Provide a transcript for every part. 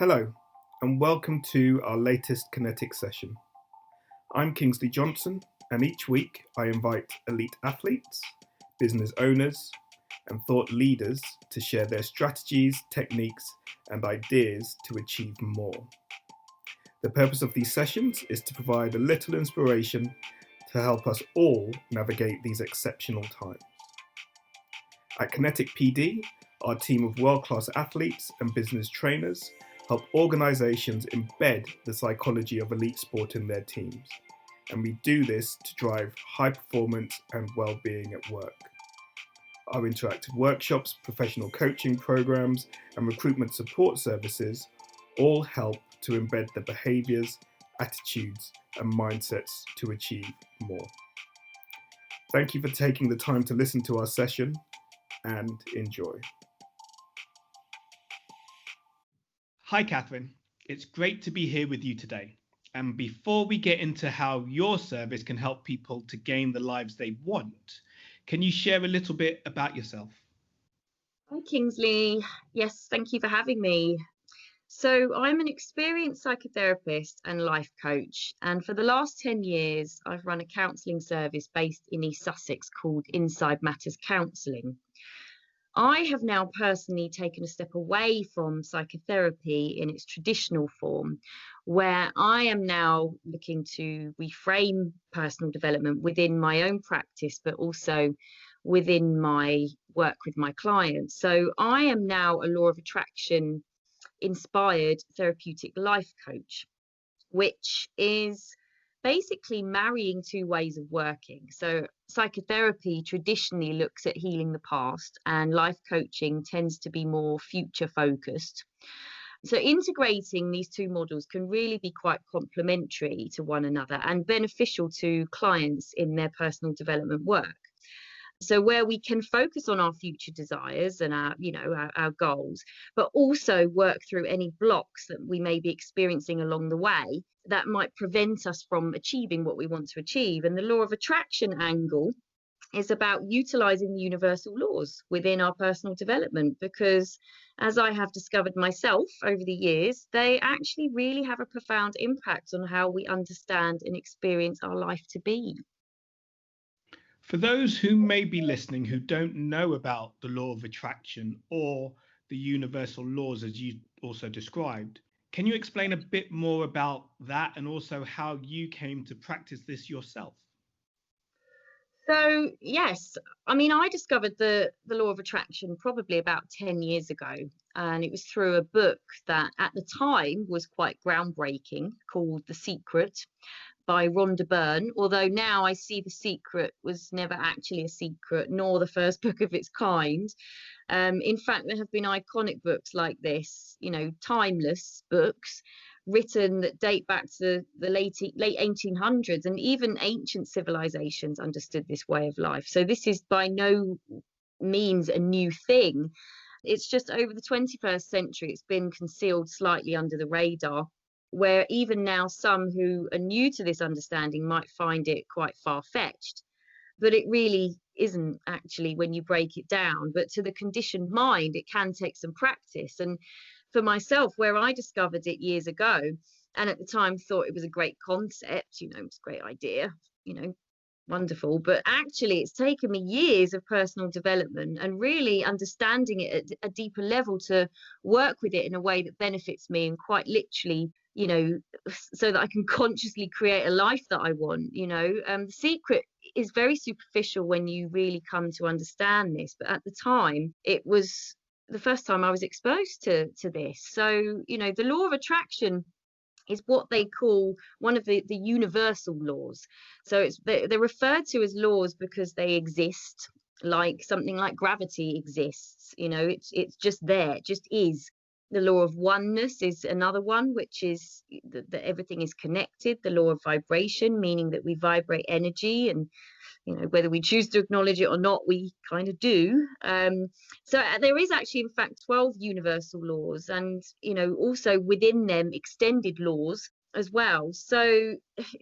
Hello, and welcome to our latest Kinetic Session. I'm Kingsley Johnson, and each week I invite elite athletes, business owners, and thought leaders to share their strategies, techniques, and ideas to achieve more. The purpose of these sessions is to provide a little inspiration to help us all navigate these exceptional times. At Kinetic PD, our team of world-class athletes and business trainers help organisations embed the psychology of elite sport in their teams. And we do this to drive high performance and well-being at work. Our interactive workshops, professional coaching programs, and recruitment support services all help to embed the behaviours, attitudes, and mindsets to achieve more. Thank you for taking the time to listen to our session, and enjoy. Hi, Katherine. It's great to be here with you today. And before we get into how your service can help people to gain the lives they want, can you share a little bit about yourself? Hi, Kingsley. Yes, thank you for having me. So I'm an experienced psychotherapist and life coach. And for the last 10 years, I've run a counselling service based in East Sussex called Inside Matters Counselling. I have now personally taken a step away from psychotherapy in its traditional form, where I am now looking to reframe personal development within my own practice, but also within my work with my clients. So I am now a law of attraction inspired therapeutic life coach, which is basically marrying two ways of working. So psychotherapy traditionally looks at healing the past, and life coaching tends to be more future focused. So integrating these two models can really be quite complementary to one another and beneficial to clients in their personal development work. So where we can focus on our future desires and our goals, but also work through any blocks that we may be experiencing along the way that might prevent us from achieving what we want to achieve. And the law of attraction angle is about utilizing the universal laws within our personal development, because as I have discovered myself over the years, they actually really have a profound impact on how we understand and experience our life to be. For those who may be listening who don't know about the law of attraction or the universal laws as you also described, can you explain a bit more about that and also how you came to practice this yourself? So yes, I discovered the law of attraction probably about 10 years ago, and it was through a book that at the time was quite groundbreaking called The Secret by Rhonda Byrne, although now I see The Secret was never actually a secret, nor the first book of its kind. In fact, there have been iconic books like this, timeless books written that date back to the late 1800s, and even ancient civilizations understood this way of life. So this is by no means a new thing. It's just over the 21st century, it's been concealed slightly under the radar, where even now some who are new to this understanding might find it quite far-fetched. But it really isn't actually when you break it down. But to the conditioned mind, it can take some practice. And for myself, where I discovered it years ago, and at the time thought it was a great concept, it's a great idea, wonderful. But actually, it's taken me years of personal development and really understanding it at a deeper level to work with it in a way that benefits me and quite literally, so that I can consciously create a life that I want. The secret is very superficial when you really come to understand this. But at the time, it was the first time I was exposed to this. So, the law of attraction is what they call one of the universal laws. So they're referred to as laws because they exist, like something like gravity exists. It's just there, it just is. The law of oneness is another one, which is that everything is connected. The law of vibration, meaning that we vibrate energy, and whether we choose to acknowledge it or not, we kind of do. So there is actually, in fact, 12 universal laws, and also within them extended laws as well. So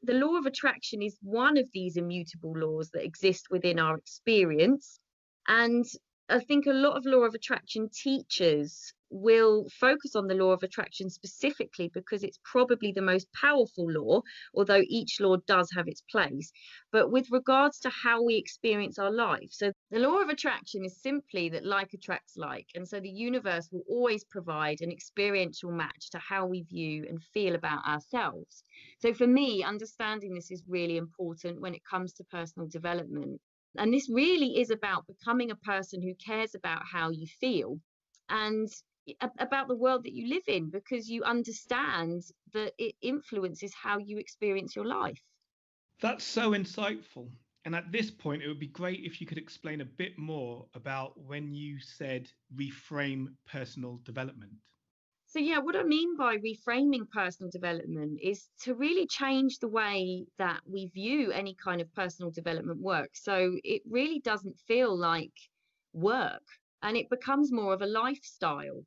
the law of attraction is one of these immutable laws that exist within our experience. And I think a lot of law of attraction teachers we'll focus on the law of attraction specifically because it's probably the most powerful law, although each law does have its place. But with regards to how we experience our life, so the law of attraction is simply that like attracts like. And so the universe will always provide an experiential match to how we view and feel about ourselves. So for me, understanding this is really important when it comes to personal development. And this really is about becoming a person who cares about how you feel and about the world that you live in, because you understand that it influences how you experience your life. That's so insightful. And at this point, it would be great if you could explain a bit more about when you said reframe personal development. So yeah, what I mean by reframing personal development is to really change the way that we view any kind of personal development work. So it really doesn't feel like work and it becomes more of a lifestyle.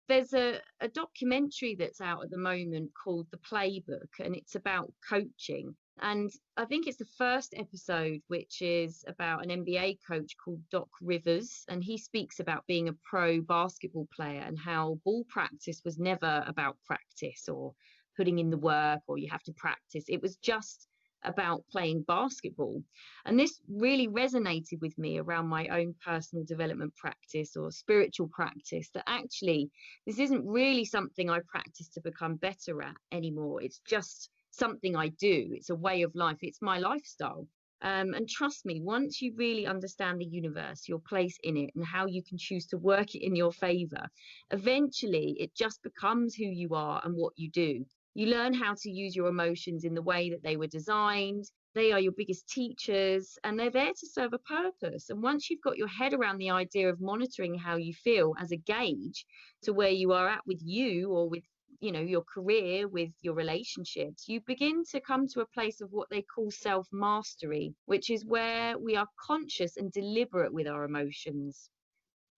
There's a documentary that's out at the moment called The Playbook, and it's about coaching. And I think it's the first episode, which is about an NBA coach called Doc Rivers. And he speaks about being a pro basketball player and how ball practice was never about practice or putting in the work or you have to practice. It was just about playing basketball. And this really resonated with me around my own personal development practice or spiritual practice, that actually this isn't really something I practice to become better at anymore. It's just something I do. It's a way of life. It's my lifestyle. And trust me, once you really understand the universe, your place in it, and how you can choose to work it in your favor, eventually it just becomes who you are and what you do. You learn how to use your emotions in the way that they were designed. They are your biggest teachers and they're there to serve a purpose. And once you've got your head around the idea of monitoring how you feel as a gauge to where you are at with you or with your career, with your relationships, you begin to come to a place of what they call self-mastery, which is where we are conscious and deliberate with our emotions.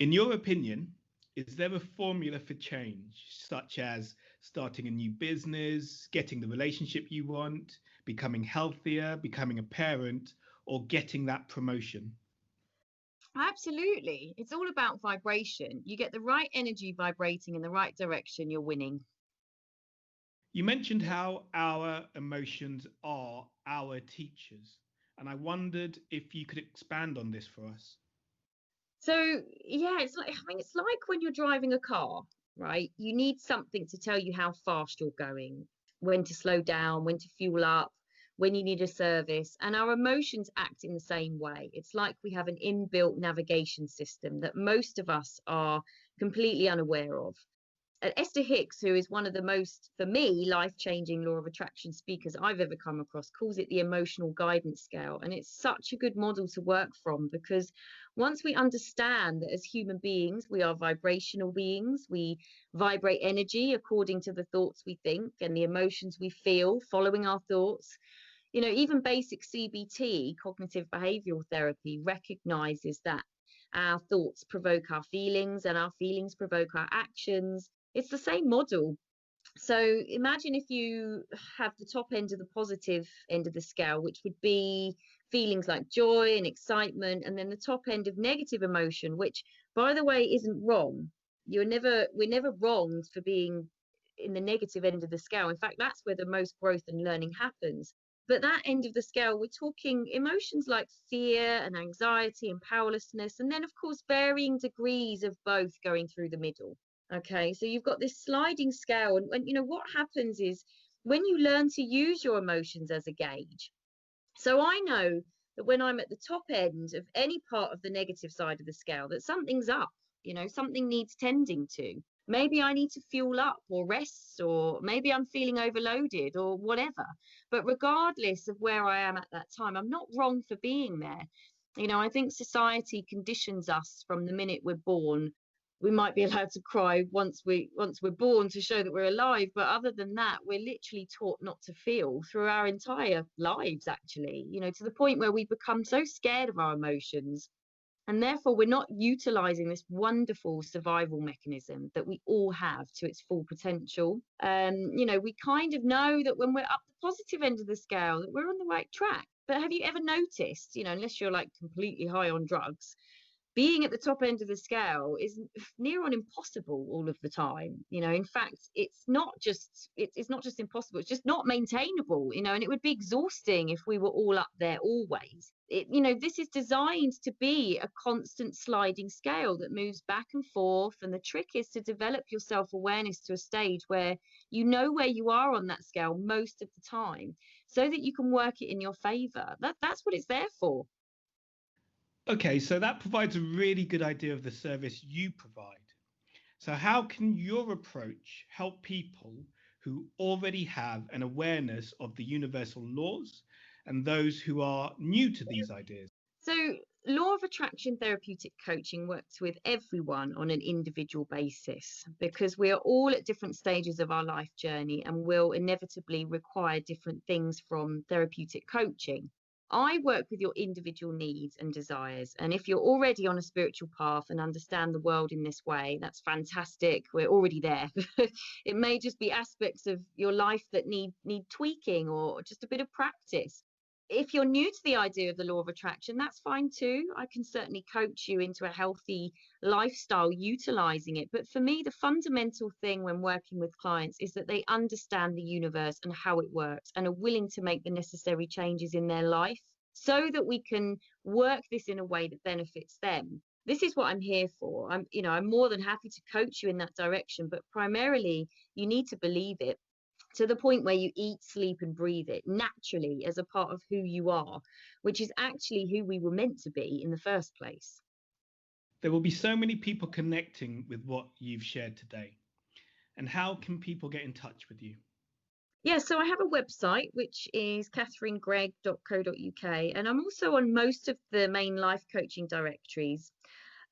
In your opinion, is there a formula for change, such as starting a new business, getting the relationship you want, becoming healthier, becoming a parent, or getting that promotion? Absolutely. It's all about vibration. You get the right energy vibrating in the right direction, you're winning. You mentioned how our emotions are our teachers, and I wondered if you could expand on this for us. So yeah, it's like when you're driving a car, right? You need something to tell you how fast you're going, when to slow down, when to fuel up, when you need a service. And our emotions act in the same way. It's like we have an inbuilt navigation system that most of us are completely unaware of. Esther Hicks, who is one of the most, for me, life-changing law of attraction speakers I've ever come across, calls it the emotional guidance scale. And it's such a good model to work from, because once we understand that as human beings, we are vibrational beings, we vibrate energy according to the thoughts we think and the emotions we feel following our thoughts. Even basic CBT, cognitive behavioral therapy, recognizes that our thoughts provoke our feelings and our feelings provoke our actions. It's the same model. So imagine if you have the top end of the positive end of the scale, which would be feelings like joy and excitement, and then the top end of negative emotion, which, by the way, isn't wrong. We're never wronged for being in the negative end of the scale. In fact, that's where the most growth and learning happens. But that end of the scale, we're talking emotions like fear and anxiety and powerlessness, and then, of course, varying degrees of both going through the middle. Okay, so you've got this sliding scale, and what happens is when you learn to use your emotions as a gauge. So I know that when I'm at the top end of any part of the negative side of the scale, that something's up, something needs tending to. Maybe I need to fuel up or rest, or maybe I'm feeling overloaded or whatever. But regardless of where I am at that time, I'm not wrong for being there. I think society conditions us from the minute we're born. We might be allowed to cry once we're born to show that we're alive, but other than that, we're literally taught not to feel through our entire lives, actually, to the point where we become so scared of our emotions, and therefore we're not utilizing this wonderful survival mechanism that we all have to its full potential. We kind of know that when we're up the positive end of the scale, that we're on the right track. But have you ever noticed, unless you're like completely high on drugs, being at the top end of the scale is near on impossible all of the time. In fact, it's not just impossible, it's just not maintainable, and it would be exhausting if we were all up there always. This is designed to be a constant sliding scale that moves back and forth, and the trick is to develop your self-awareness to a stage where you know where you are on that scale most of the time, so that you can work it in your favor. That's what it's there for. Okay, so that provides a really good idea of the service you provide. So how can your approach help people who already have an awareness of the universal laws and those who are new to these ideas? So law of attraction therapeutic coaching works with everyone on an individual basis, because we are all at different stages of our life journey and will inevitably require different things from therapeutic coaching. I work with your individual needs and desires. And if you're already on a spiritual path and understand the world in this way, that's fantastic. We're already there. It may just be aspects of your life that need tweaking or just a bit of practice. If you're new to the idea of the law of attraction, that's fine too. I can certainly coach you into a healthy lifestyle utilizing it. But for me, the fundamental thing when working with clients is that they understand the universe and how it works and are willing to make the necessary changes in their life so that we can work this in a way that benefits them. This is what I'm here for. I'm more than happy to coach you in that direction, but primarily you need to believe it to the point where you eat, sleep and breathe it naturally as a part of who you are, which is actually who we were meant to be in the first place. There will be so many people connecting with what you've shared today. And how can people get in touch with you? Yeah, so I have a website, which is katherinegregg.co.uk, and I'm also on most of the main life coaching directories.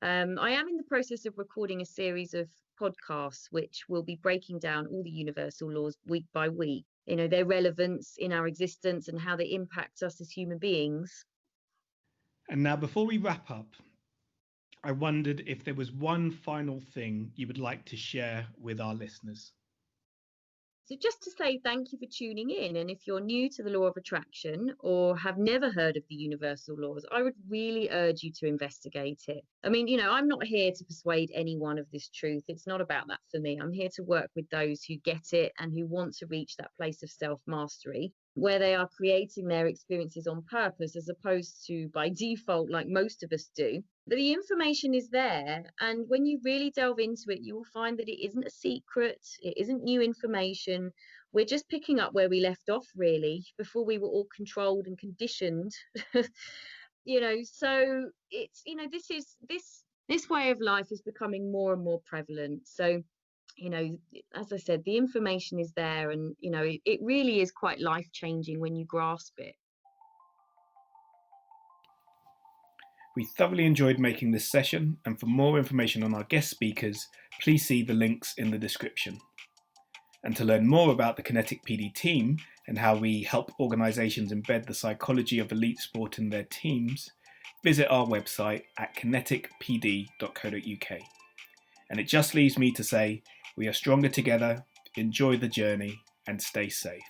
I am in the process of recording a series of podcasts which will be breaking down all the universal laws week by week, their relevance in our existence and how they impact us as human beings. And now, before we wrap up, I wondered if there was one final thing you would like to share with our listeners. So just to say thank you for tuning in. And if you're new to the law of attraction or have never heard of the universal laws, I would really urge you to investigate it. I mean, I'm not here to persuade anyone of this truth. It's not about that for me. I'm here to work with those who get it and who want to reach that place of self-mastery, where they are creating their experiences on purpose as opposed to by default, like most of us do. The information is there, and when you really delve into it, you will find that it isn't a secret, it isn't new information. We're just picking up where we left off, really, before we were all controlled and conditioned. So it's, this way of life is becoming more and more prevalent. So as I said, the information is there, and it really is quite life-changing when you grasp it. We thoroughly enjoyed making this session, and for more information on our guest speakers, please see the links in the description. And to learn more about the Kinetic PD team and how we help organisations embed the psychology of elite sport in their teams, visit our website at kineticpd.co.uk. And it just leaves me to say, we are stronger together, enjoy the journey, and stay safe.